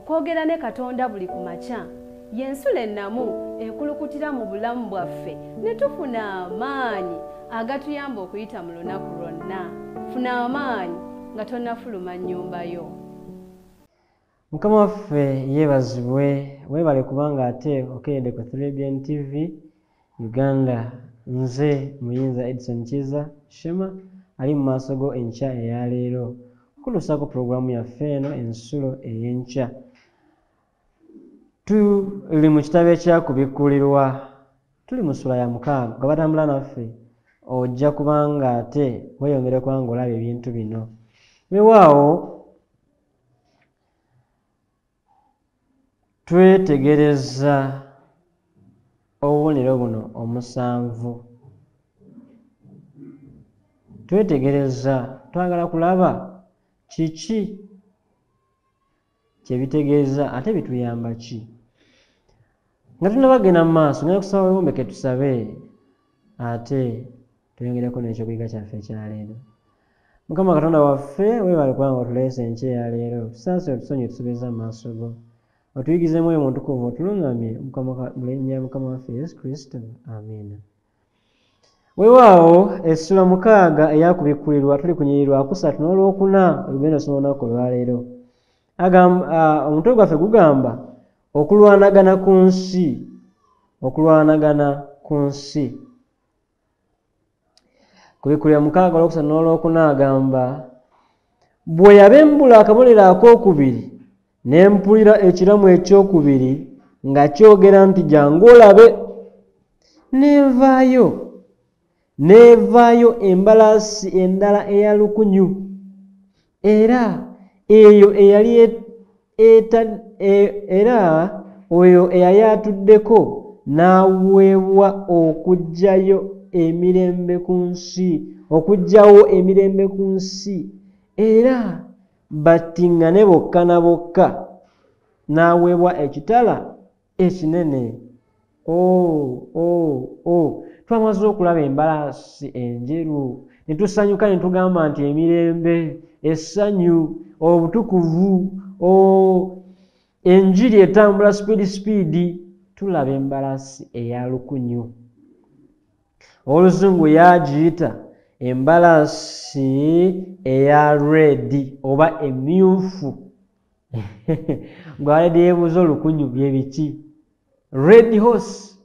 kwogera ne Katonda buli ku makya y'ensula ennamu ekulukutira mu bulamu bwaffe ne tufuna amaanyi agatuyamba okuyita mu lunaku lwonna. Funa amaanyi nga tonnafuluma nnyumba yo. Mukama waffe yeebazibwe, weebale kubanga ate okeredde ku 3BN TV Uganda. Nze Muyinza Edison Kiza Shema ali mu maaso go enkya eya leero okutuusako pulogulaamu yaffe eno ensulo ey'enkya. Tuli mu kitabo ekyakubikkulirwa, tuli mu ssula ya 6. Nga batambula naffe ojja kubanga ate weeyongere kubanga olaba ebintu bino. Weewaawo twetegereza obubonero buno 7. Twetegereza, twagala kulaba kiki kye bitegeeza ate bituyamba ki. Nga tunabagenda mu maaso ngenda kusaba wewombeke tusabe ate tuyongereko n'ekyokuyiga kyaffe ekya leero. Mukama Katonda waffe weebale kubanga otuleese enkya eya leero, tusaasire otusonyiwe tusobeza mu maaso go, otuyigizemu Mwoyo Mutukuvu otulungamye mu linnya lya Mukama waffe Yesu Kristo, amiina. Weewaawo essula 6 eyakubikkulirwa, tuli ku nnyiriri 3 n'olwokuna olugendo osoma olunaku olwaleero. Omutwe gwaffe gugamba okulwanagana ku nsi. Okulwanagana ku nsi. Kubikkulirwa 6 olwokusatu n'olwokuna agamba bwe yabembula akabonero akookubiri ne mpulira ekiramu ekyokubiri nga kyogera nti jangu olabe. Neevaayo embalaasi endala eya lukunyu, era oyo eyali atuddeko n'aweebwa okuggyawo emirembe ku nsi, era battiŋŋane bokka na bokka, n'aweebwa ekitala ekinene. Twamaze okulaba embalaasi enjeru ne tusanyuka ne tugamba nti emirembe, essanyu, obutukuvu, enjiri etambula sipiidi. Tulaba embalaasi eya lukunyu. Oluzungu yagiyita embalaasi eya red oba emyufu. Gwaledi yeebuuza olukunyu bye biki? Red horse.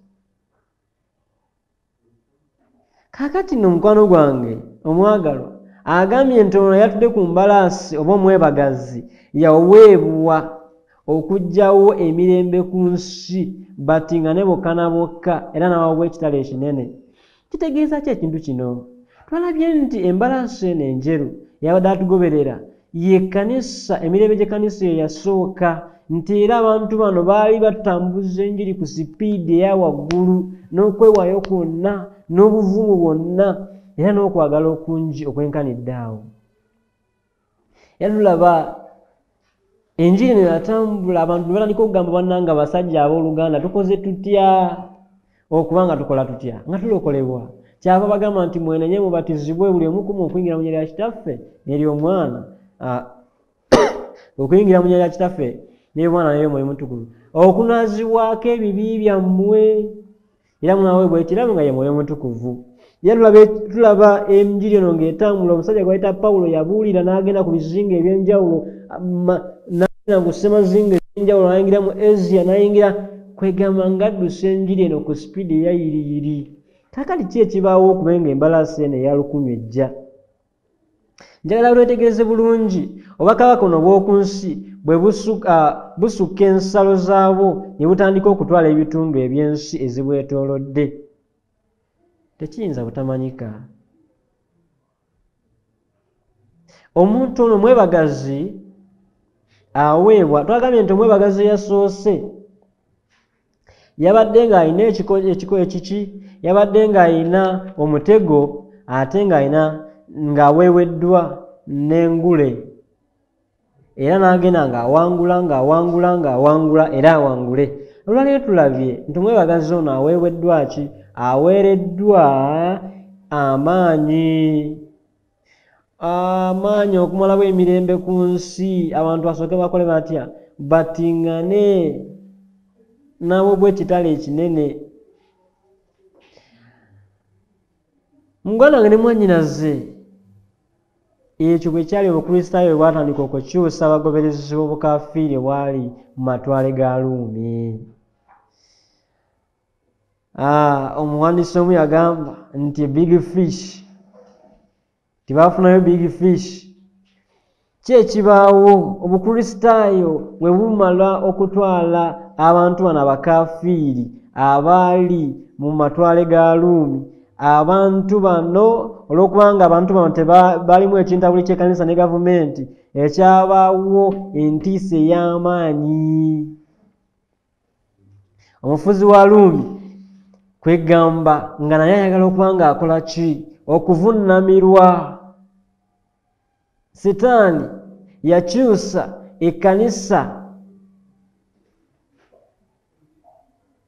Kaakati nno mukwano gwange omwagalwa agambye nti ono yatudde ku mbalaasi oba omwebagazi yaweebwa okuggyawo emirembe ku nsi, battiŋŋane bokka na bokka, era n'aweebwa ekitala ekinene. Kitegeeza ki ekintu kino? Twalabye nti embalaasi eno enjeru yabadde atugoberera ye kkanisa, emirembe gy'ekkanisa eyo yasooka, nti era abantu bano baali batambuza enjiri ku sipiidi eya waggulu n'okwewaayo kwonna n'obuvumu bwonna era n'okwagala okungi okwenkanidde awo. Era tulaba enjiri eno yatambula, abantu ne batandika okugamba bannanga abasajja abooluganda tukoze tutya okuba nga tukola tutya nga tulokolebwa. Kyava bagamba nti mwenenye mubatizibwe buli omu kumu okuyingira mu nnyanja ya kitaffe n'ery'omwana, okuyingira mu nnyanja ya kitaffe n'ery'omwana n'ery'Omwoyo Mutukuvu, okunaazibwako ebibi byammwe, era munaaweebwa ekirabo nga ye Mwoyo Mutukuvu. Era tulaba enjiri eno ng'etambula, omusajja gwayita Pawulo yabuulira n'agenda ku bizinga eby'enjawulo, n'agenda ku ssemazinga eby'enjawulo, n'ayingira mu Asia, n'ayingira kwegamba ng'addusa enjiri eno ku sipiidi eyayiriyiri. Kaakati ki ekibaawo okuba nga embalaasi eno eya lukunyu ejja? Njagala lwetegereze bulungi obwakabaka buno bw'oku nsi bwe busukka ensalo zaabwo ne butandika okutwala ebitundu eby'ensi ezibwetoolodde. Tekiyinza butamanyika. Omuntu ono mwebagazi aweebwa, twagambye nti omwebagazi eyasoose yabadde ng'alina ekiko ekiki, yabadde ng'alina omutego ate ng'aweeweddwa n'engule, era n'agenda ng'awangula era awangule. Olwaleero tulabye nti omwebagazi ono aweeweddwa ki? Aweereddwa amaanyi okumalawo emirembe ku nsi. Abantu basooke bakole batya? batingane nabo bw'ekitala ekinene. Muganda wange ne mwannyinaze ekyo bwe kyali obukristaayo bwe bwatandika okukyusa abagoberezi b'obukafiiri bwali mu matwale ga Ruumi. Omuwandiisi omu yagamba nti big fish tibaafunayo big fish. Ki ekibaawo obukristaayo bwe bumala okutwala abantu bano abakafiiri abaali mu matwale ga Ruumi. Abantu bano olw'okubanga abantu bano tebalimu ekintabuli ky'ekkanisa ne gavumenti, ekyabaawo entiisa ey'amaanyi. Omufuzi wa Ruumi kwegamba nga naye ayagala okubanga akola ki? Okuvuunamirwa. Setaani yakyusa ekkanisa.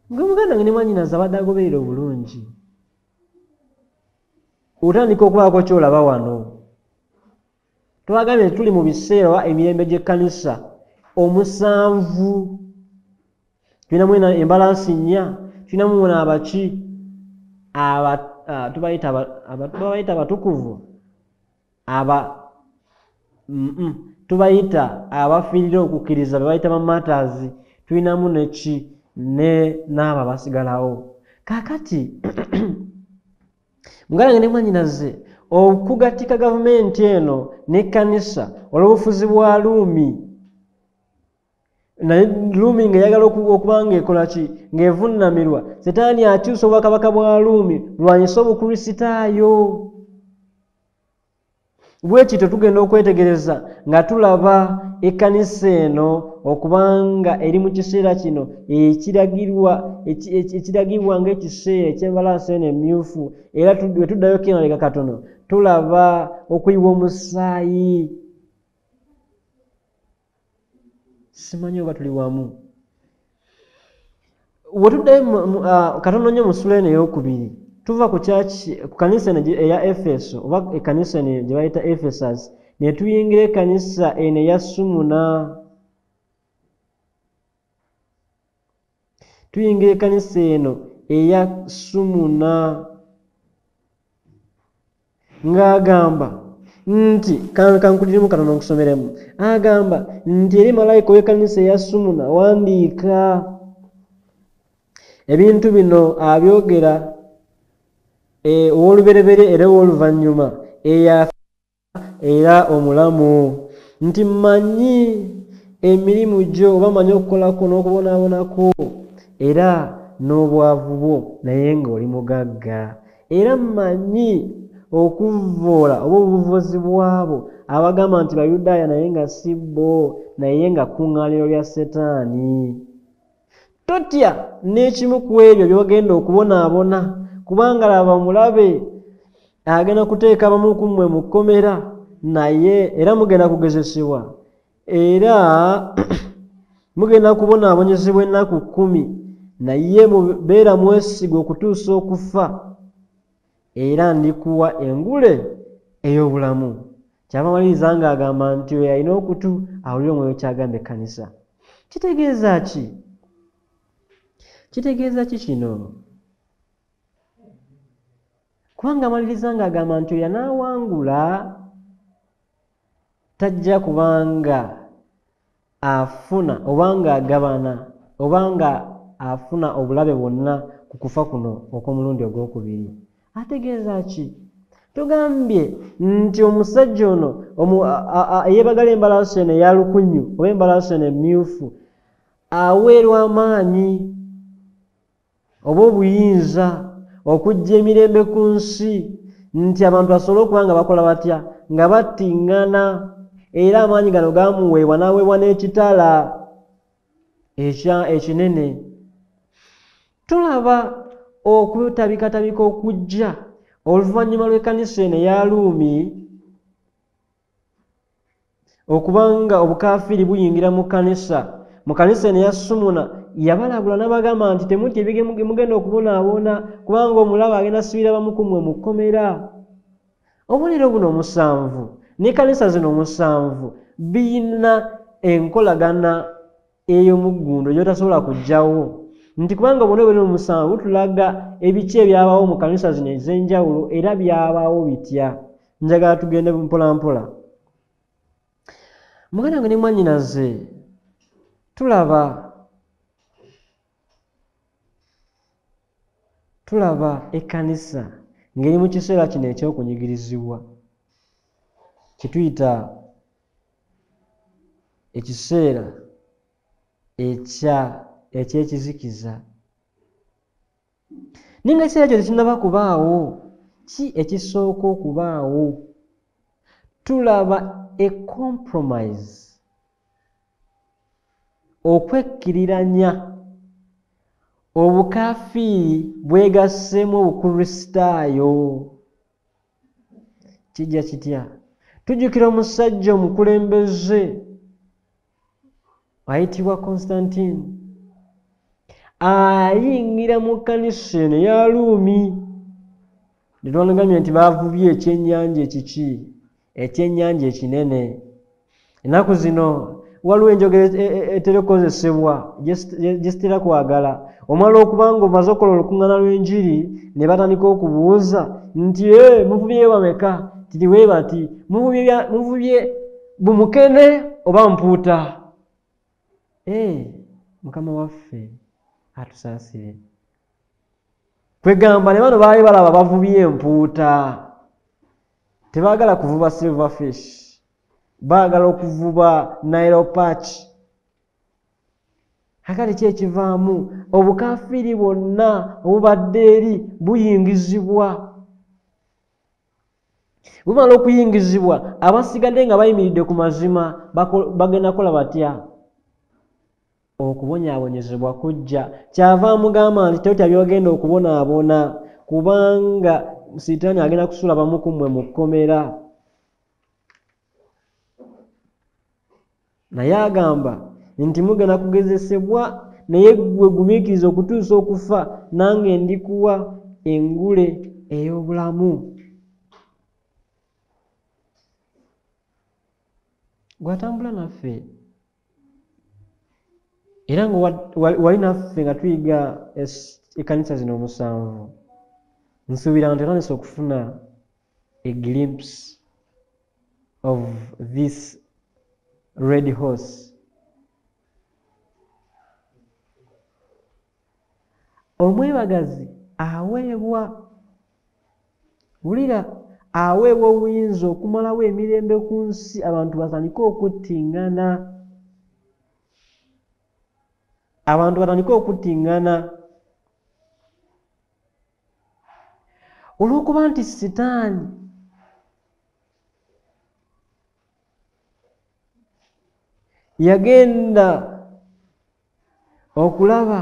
Gwe muganda ne mwannyinaze abadde agoberera obulungi, otandika okubaako kyolaba wano. Twagambye tuli mu biseera emirembe gy'ekkanisa omusanvu. Tulinamu embalansi nnya, tulinamu abaki tubayita abatukuvu, tubayita abafiirira okukkiriza be bayita bamatters, tulinamu neki n'abo abasigalawo. Kaakati muganda wange ne mwannyinaze okugatika gavumenti eno n'ekkanisa olw'obufuzi bwa Ruumi, naye Ruumi ng'eyagala okuba ng'ekola ki? Ng'evuunamirwa. Setaani akyusa obwakabaka bwa Ruumi bulwanyise obukristaayo. Bwe kityo tugenda okwetegereza nga tulaba ekkanisa eno okubanga eri mu kiseera kino ekiragibwa ng'ekiseera eky'embalaasi eno emyufu, era bwe tuddayo emabega katono tulaba okuyiwa omusaayi. Simanyi oba tuli wamu. Bwe tuddayo katono nnyo mu ssula eno ey'okubiri, tuva ku kanisa eno eya Efeso oba ekkanisa eno gye bayita Ephesus, ne tuyingira ekkanisa eno eya Sumuna. Tuyingira ekkanisa eno eya Sumuna ng'agamba nti kankuliremu katono nkusomeremu. Agamba nti eri malayika w'ekkanisa eya Sumuna wandiika ebintu bino abyogera ow'olubereberye era ow'oluvannyuma eyafa era omulamu, nti mmanyi emirimu gyo oba manyi okukolako n'okubonaabonako era n'obwavu bwo naye ng'oli mugagga, era mmanyi okuvvoola oba obuvuzi bwabo abagamba nti Bayudaaya naye nga si bo, naye nga kuŋŋaaniro lya Setaani. Totya n'ekimu ku ebyo by'ogenda okubonaabona, kubanga laba mulabe agenda kuteeka abamu ku mmwe mu kkomera, naye era mugenda kugezesebwa, era mugenda kubonaabonyezebwa ennaku 10, naye mubeera mwesiga okutuusa okufa, era ndikuwa engule ey'obulamu. Kyava maliriza ng'agamba nti oyo alina okutu awulire omwoyo kyagamba ekkanisa. Kitegeeza ki? Kitegeeza ki kino? Kubanga amaliriza ng'agamba nti oyo anaawangula tajja kubanga afuna obanga agabana obanga afuna obulabe bwonna ku kufa kuno okw'omulundi ogwokubiri. Ategeeza ki? Tugambye nti omusajja ono yeebagala embalaasi eno eya lukunyu oba embalaasi eno emyufu aweerwa amaanyi oba obuyinza okujja emirembe ku nsi, nti abantu basobole okuba nga bakola batya? Nga battiŋŋana, era amaanyi gano gaamuweebwa n'aweebwa n'ekitala ekinene. Tulaba okutabikatabika okujja oluvannyuma lw'ekkanisa eno eya Ruumi okubanga obukafiiri buyingira mu kkanisa. Mu kkanisa eno eya Sumuna yabalabula n'abagamba nti temutya mugenda okubonaabona, kubanga omulaba agenda sibira bamu ku mmwe mu kkomera. Obubonero buno 7 n'ekkanisa zino 7 birina enkolagana ey'omuggundo gy'otasobola kuggyawo nti kubanga obubonero buli omusanvu butulaga ebiki ebyabaawo mu kanisa zino ez'enjawulo era byabaawo bitya. Njagala tugende mpola mpola. Muganda wange ne mwannyinaze tulaba ekkanisa ng'eri mu kiseera kino eky'okunyigirizibwa kye tuyita ekiseera eky'ekizikiza. Naye nga ekiseera ekyo tekinnaba kubaawo, ki ekisooka okubaawo? Tulaba a compromise, okwekkiriranya, obukaafiiri bwegasseemu obukristaayo. Kijja kitya? Tujjukira omusajja omukulembeze ayitibwa Constantine ayingira mu kkanisa eno eya Ruumi ne twanagambye nti baavubye ekyennyanja ekiki, ekyennyanja ekinene. Ennaku zino waliwo enjogera eterekozesebwa gye sitera kwagala. Omala okuba nga omaze okukola olukuŋŋaana lw'enjiri ne batandika okubuuza nti muvubye bameka? Tiri bwe bati, muvubye bumukene oba mpuuta? Mukama waffe atusaasire. Kwegamba ne bano baali balaba bavubye empuuta, tebaagala kuvuba silverfish, baagala okuvuba Nile perch. Akati ki ekivaamu? Obukaafiiri bwonna obubadde eri buyingizibwa. Bumala okuyingizibwa, abasigadde nga bayimiridde ku mazima bagenda kukola batya? Okubonyaabonyezebwa kujja. Kyava amugamba nti totya byogenda okubonaabona kubanga Sitaani agenda kusula bamu ku mmwe mu kkomera. Naye agamba nti mugenda kugezesebwa, naye ggwe gumiikiriza okutuusa okufa, nange ndikuwa engule ey'obulamu. Gwatambula naffe era nga wali naffe nga tuyiga ekkanisa zino omusanvu. Nsuubira nti otandise okufuna a glimpse of this red horse. Omwebagazi aweebwa, wulira, aweebwa obuyinza okumalawo emirembe ku nsi, abantu batandike okuttingana. Abantu batandike okuttingana olw'okuba nti Sitaani yagenda okulaba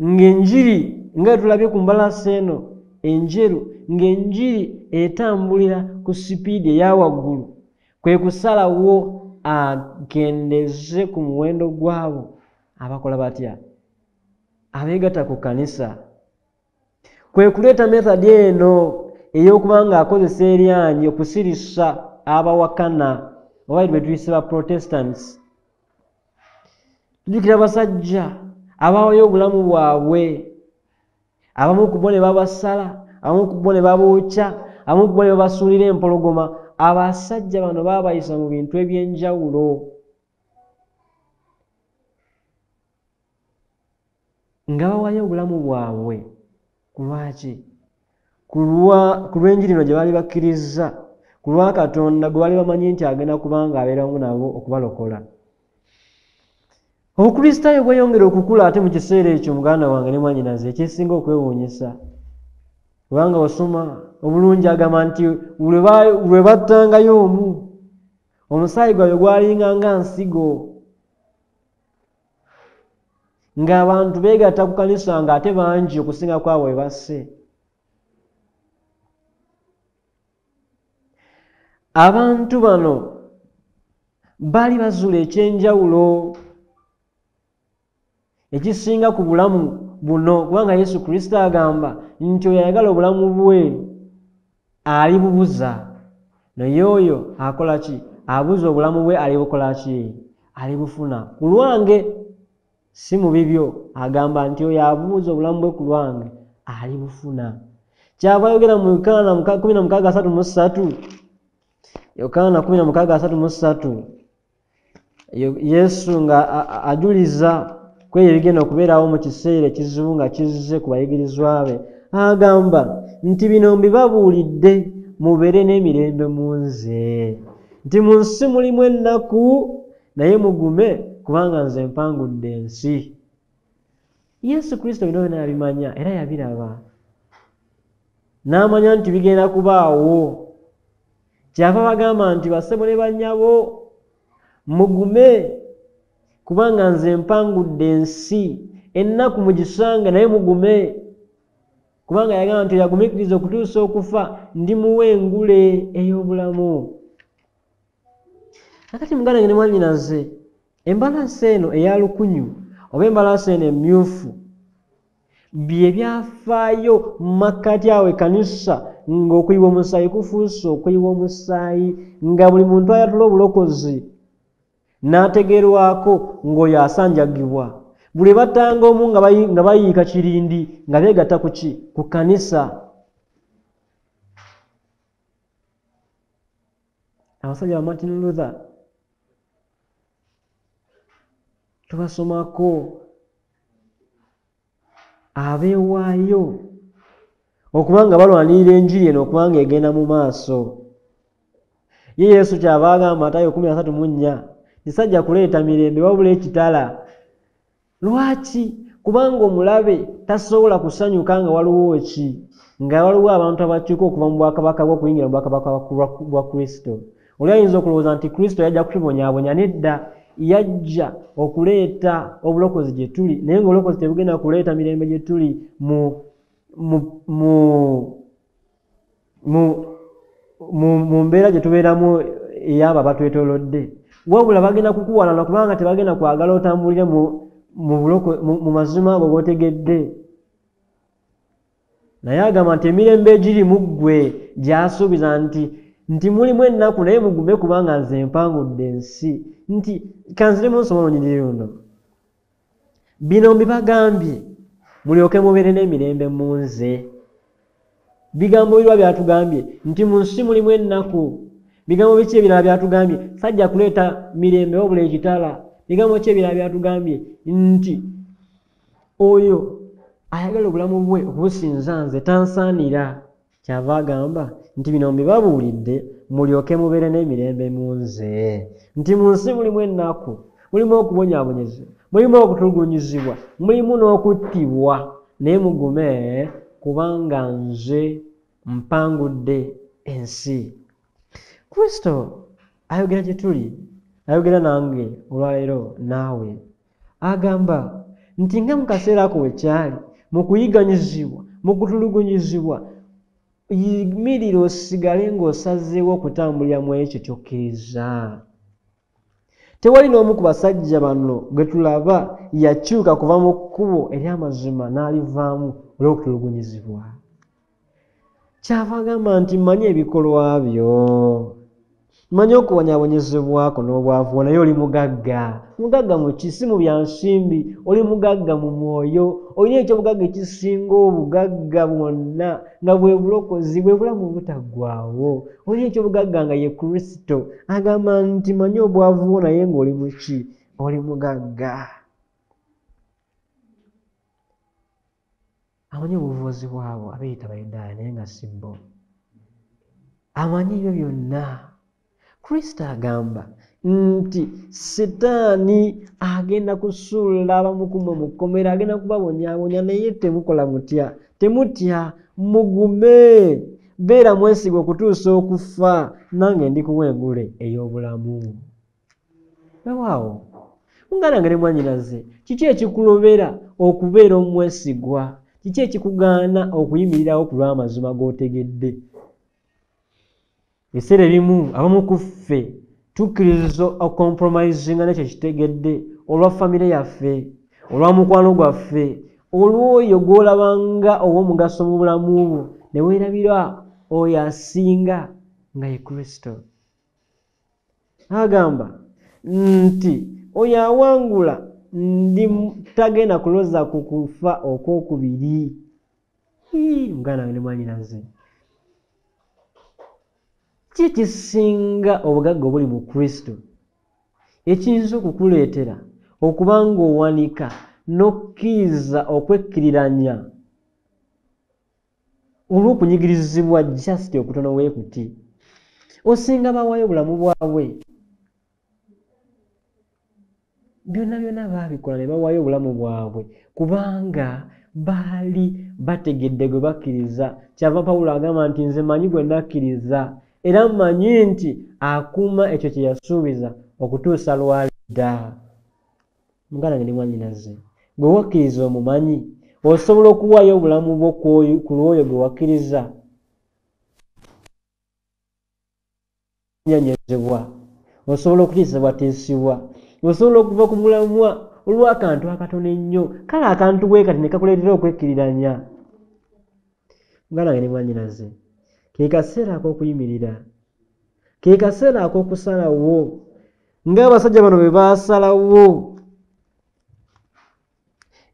ng'enjiri nga tulabye ku mbalaasi eno enjeru, ng'enjiri etambulira ku sipiidi eya waggulu, kwe kusalawo akendeze ku muwendo gwabo abakola batya? Abeegatta ku kkanisa. Kwe kuleeta methodi eno ey'okuba ng'akozesa eryanyi okusirisa abawakana oba bwe tuyise ba Protestants. Tujjukira abasajja abaawayo obulamu bwabwe, abamu ku bo ne babasala, abamu ku bo ne babookya, abamu ku bo ne babasuulira empologoma. Abasajja bano baabayisa mu bintu eby'enjawulo. Nga bawayo obulamu bwabwe ku lwaki? Ku lw'enjiri eno gye baali bakkiriza, ku lwa Katonda gwe baali bamanyi nti agenda kubanga abeeramu nabo okubalokola. Obukristaayo bweyongera okukula ate mu kiseera ekyo, muganda wange ne mwannyinaze, ekyesinga okwewuunyisa. Kubanga osoma obulungi agamba nti lwe battangayo omusaayi gwabwe gwalinga nga nsigo. Ng'abantu beegatta ku kkanisa ng'ate bangi okusinga kwabo bwe basse. Abantu bano baali bazuula ekyenjawulo ekisinga ku bulamu buno, kubanga Yesu Kristo agamba nti oyo ayagala obulamu bwe alibubuza, naye oyo akola ki? Abuza obulamu bwe alibukola ki? alibufuna ku lwange, si mu bibyo. Agamba nti oyo abuuza obulamu bwe ku lwange alibufuna. Kyava ayogera mu Yokaana 16:33. Yokaana 16:33, Yesu nga ajuliza kweyo ebigenda okubeerawo mu kiseera ekizibu nga kizze ku bayigirizwa be, agamba nti bino mbibabuulidde mubeere n'emirembe mu nze, nti mu nsi mulimu ennaku, naye mugume kubanga nze mpangudde ensi. Yesu Kristo bino byonna yabimanya era yabiraba, n'amanya nti bigenda kubaawo. Kyava bagamba nti bassebo ne bannyabo, mugume kubanga nze mpangudde ensi, ennaku mugisange naye mugume, kubanga yagamba nti yagumiikiriza okutuusa okufa ndimuwa engule ey'obulamu. Kakati muganda wange ne mwannyinaze, embalaasi eno eya lukunyu oba embalaasi eno emmyufu bye byafaayo mu makkati awo ekkanisa, ng'okuyiwa omusaayi kufuuse okuyiwa omusaayi, nga buli muntu ayatula obulokozi n'ategeerwako ng'oyo asanjagibwa. Buli batanga omu nga bayiika kirindi nga beegatta ku ki? Ku kkanisa. Abasajja ba Martin Luther tubasomako abeewaayo okubanga balwanirira enjiri eno okubanga egenda mu maaso. Ye Yesu kyava agamba Matayo 13:4, tisajja kuleeta mirembe wabula ekitala. Lwaki? Kubanga omulabe tasobola kusanyuka nga waliwo ki? Nga waliwo abantu abakyuka okuva mu bwakabaka bw'okuyingira mu bwakabaka bwa Kristo. Oli ayinza okulowooza nti Kristo yajja kutubonyaabonya. Nedda, yajja okuleeta obulokozi gye tuli, naye ng'obulokozi tebugenda kuleeta mirembe gye tuli mu mbeera gye tubeeramu ey'abo abatwetoolodde, wabula bagenda kukuwalana kubanga tebagenda kwagala otambulire mu mazima ago g'otegedde. Naye agamba nti emirembe egiri mu ggwe gy'asuubiza nti mulimu ennaku naye mugume kubanga nze mpangudde ensi. Nti kanziremu nsoma olunyiriri luno, bino mbibagambye mulyoke mubeere n'emirembe mu nze. Bigambo birwa byatugambye nti mu nsi mulimu ennaku. Bigambo biki ebirala byatugambye? Sajja kuleeta mirembe wabula ekitala. Bigambo ki ebirala byatugambye? Nti oyo ayagala obulamu bwe obusinza nze tansaanira. Kyava agamba nti bino mbibabuulidde mulyoke mubeere n'emirembe mu nze, nti mu nsi mulimu ennaku, mulimu okubonyaabonyezebwa, mulimu okutulugunyizibwa, mulimu n'okuttibwa, naye mugume kubanga nze mpangudde ensi. Kristo ayogera gye tuli, ayogera nange olwaleero naawe, agamba nti nga mu kaseera ako we kyali, mu kuyiganyizibwa, mu kutulugunyizibwa, yimirira osigale ng'osazeewo okutambulira mu ekyo ky'okkiriza. Tewali n'omu ku basajja bano gwe tulaba yakyuka kuva mu kkubo ery'amazima n'alivaamu olw'okutulugunyizibwa. Kyava agamba nti mmanyi ebikolwa byo, mmanyi okubonyaabonyezebwako n'obwavu, naye oli mugagga. Mugagga mu ki? Si mu byansimbi, oli mugagga mu mwoyo. Olina ekyobugagga ekisinga obugagga bwonna nga bwe bulokozi, bwe bulamu butaggwaawo. Olina ekyobugagga nga ye Kristo. Agamba nti mmanyi obwavu naye ng'oli mu ki? Oli mugagga. Amanyi obuvuzi bwabo abeeyita Bayudaaya naye nga si bo. Amanyi ebyo byonna. Kristo agamba nti Setaani agenda kusuula abamu ku mmwe mu kkomera, agenda kubabonyaabonya, naye temukola mutya, temutya, mugume, beera mwesigwa okutuusa okufa, nange ndikuwa engule ey'obulamu. Weewaawo, muganda wange ne mwannyinaze, kiki ekikulobera okubeera omwesigwa? Kiki ekikugaana okuyimirirawo ku lw'amazima g'otegedde? Ebiseera ebimu abamu ku ffe tukkiriza okompromisinga n'ekyo kitegedde olwa famire yaffe, olwa mukwano gwaffe, olw'oyo gw'olabanga ow'omugaso mu bulamu bwo, ne weerabira oyo asinga nga ye Kristo. Agamba nti oyo awangula tagenda kuloza ku kufa okwokubiri. Muganda wange ne mwannyinaze, ki kisinga obugagga obuli mu Kristo ekiyinza okukuleetera okuba ng'owanika n'okkiriza okwekkiriranya olw'okunyigirizibwa just okutono weekuti? Osinga bawaayo obulamu bwabwe, byonna byonna baabikola ne bawaayo obulamu bwabwe kubanga baali bategedde gwe bakkiriza. Kyava Pawulo agamba nti nze manyi gwe nakkiriza era mmanyi nti akuuma ekyo kye yasuubiza okutuusa lwalidda. Muganda wange ne mwannyinaze, gwe wakkiriza omumanyi, osobola okuwaayo obulamu bwo ku lw'oyo gwe wakkiriza. Nyanyezebwa, osobola okutiisibwatiisibwa, osobola okuva ku mulamwa olw'akantu akatono ennyo. Kale akantu bwe kati ne kakuleetera okwekkiriranya. Muganda wange ne mwannyinaze, ke kaseera ak'okuyimirira, ke kaseera ak'okusalawo ng'abasajja bano bwe baasalawo.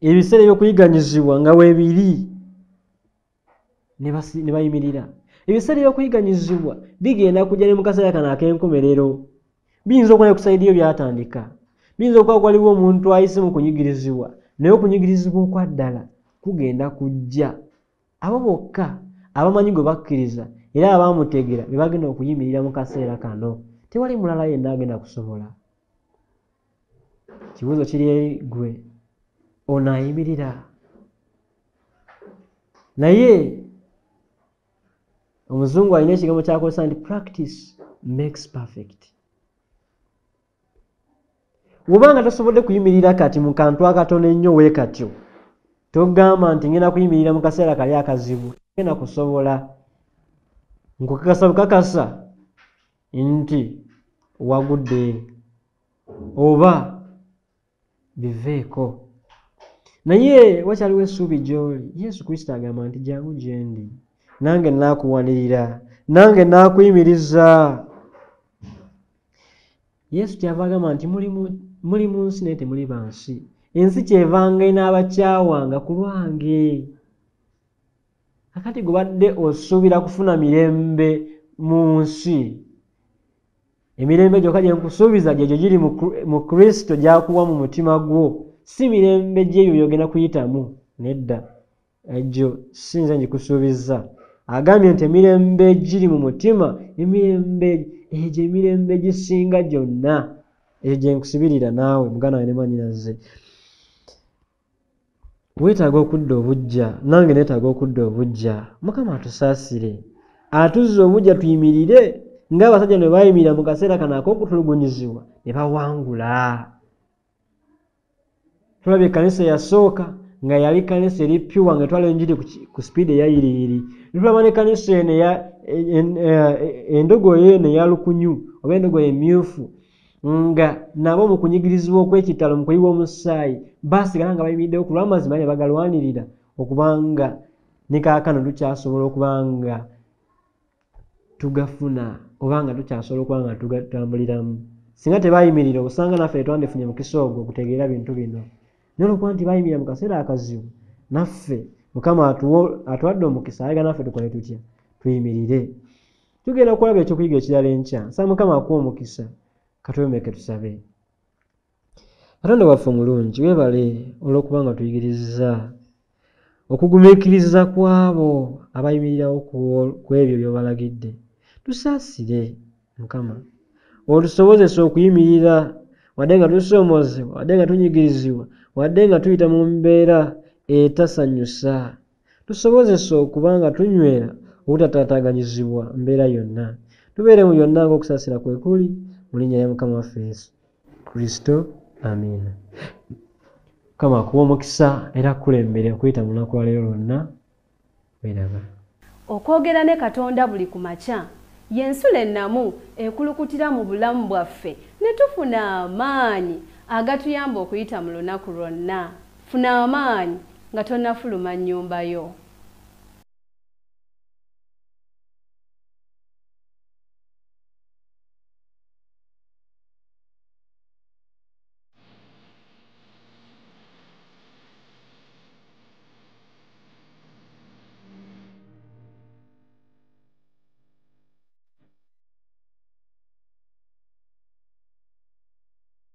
Ebiseera eby'okuyiganyizibwa nga weebiri ne bayimirira. Ebiseera eby'okuyiganyizibwa bigenda kujja ne mu kaseera kano ak'enkomerero. Biyinza okuba ne ku sayidi yo byatandika, biyinza okuba waliwo omuntu ayise mu kunyigirizibwa, naye okunyigirizibwa okwa ddala kugenda kujja. Abo bokka abamanyi gwe bakkiriza era abaamutegera be bagenda okuyimirira mu kaseera kano. Tewali mulala yenna agenda kusobola. Kibuuzo kiri eri ggwe, onaayimirira? Naye omuzungu alina ekigambo ky'akozesa nti practice makes perfect. Bw'obanga tosobodde kuyimirira kati mu kantu akatono ennyo bwe katyo, togamba nti ngenda kuyimirira mu kaseera kali akazibu. Togenda kusobola. Nkukakasa bukakasa nti wagudde oba biveeko. Naye wakyaliwo essuubi gy'oli. Yesu Kristo agamba nti jangu gye ndi, nange naakuwanirira, nange naakuyimiriza. Yesu kyava agamba nti muli mu nsi naye temuli ba nsi. Ensi kyevanga inaabakyawanga ku lwange. Kakati gwe badde osuubira kufuna mirembe mu nsi, emirembe gyokka gye nkusuubiza gyegyo giri mu Kristo gy'akuwa mu mutima gwo, si mirembe gy'eyo by'ogenda kuyitamu. Nedda, egyo si nze ngikusuubiza. Agambye nti emirembe giri mu mutima, egyo emirembe gisinga gyonna, egyo gye nkusibirira naawe muganda wange ne mwannyinaze. Weetaaga okudda obujja, nange neetaaga okudda obujja. Mukama atusaasire, atuzza obujja tuyimirire ng'abasajja ne bayimirira mu kaseera kano ak'okutulugunyizibwa ne bawangula. Tulabye ekkanisa eyasooka nga yali kkanisa eri pyuwa nga etwala enjiri ku sipiidi eyayiriiri. Tulaba n'ekkanisa eno endogoyi eno eya lukunyu oba endogoyi emyufu nga nabo mu kunyigirizibwa okw'ekitalo mu kuyiwa omusaayi baasigala nga bayimiriddewo ku lw'amazima ne bagalwanirira okubanga ne kaakano tukyasobola okuba nga tugafuna oba nga tukyasobola okuba nga tugatambuliramu. Singa tebayimirira osanga naffe tetwandifunye mukisa ogwo okutegeera bintu bino. Naye olwokuba nti bayimirira mu kaseera akazibu, naffe Mukama atuwadde omukisa ayagala naffe tukole tutya? Tuyimirire. Tugenda okulaba ekyokuyiga ekirala enkya. Nsaba Mukama akuwa omukisa. Katwemeke tusabe. Katonda waffe omulungi, weebale olw'okuba nga tuyigiriza okugumiikiriza kw'abo abayimirirawo ku ebyo by'obalagidde. Tusaasire Mukama, otusobozese okuyimirira wadde nga tusoomozebwa, wadde nga tunyigirizibwa, wadde nga tuyita mu mbeera etasanyusa. Tusobozese okuba nga tunywera obutataataganyizibwa mbeera yonna. Tubeere mu byonna ng'okusaasira kwe kuli mu linnya lya Mukama waffe Yesu Kristo. Amiina. Mukama akuwa omukisa era akulembere okuyita mu lunaku lwa leero lwonna. Weeraba. Okwogera ne Katonda buli ku makya y'ensula ennamu ekulukutira mu bulamu bwaffe ne tufuna amaanyi agatuyamba okuyita mu lunaku lwonna. Funa amaanyi nga tonnafuluma nnyumba yo.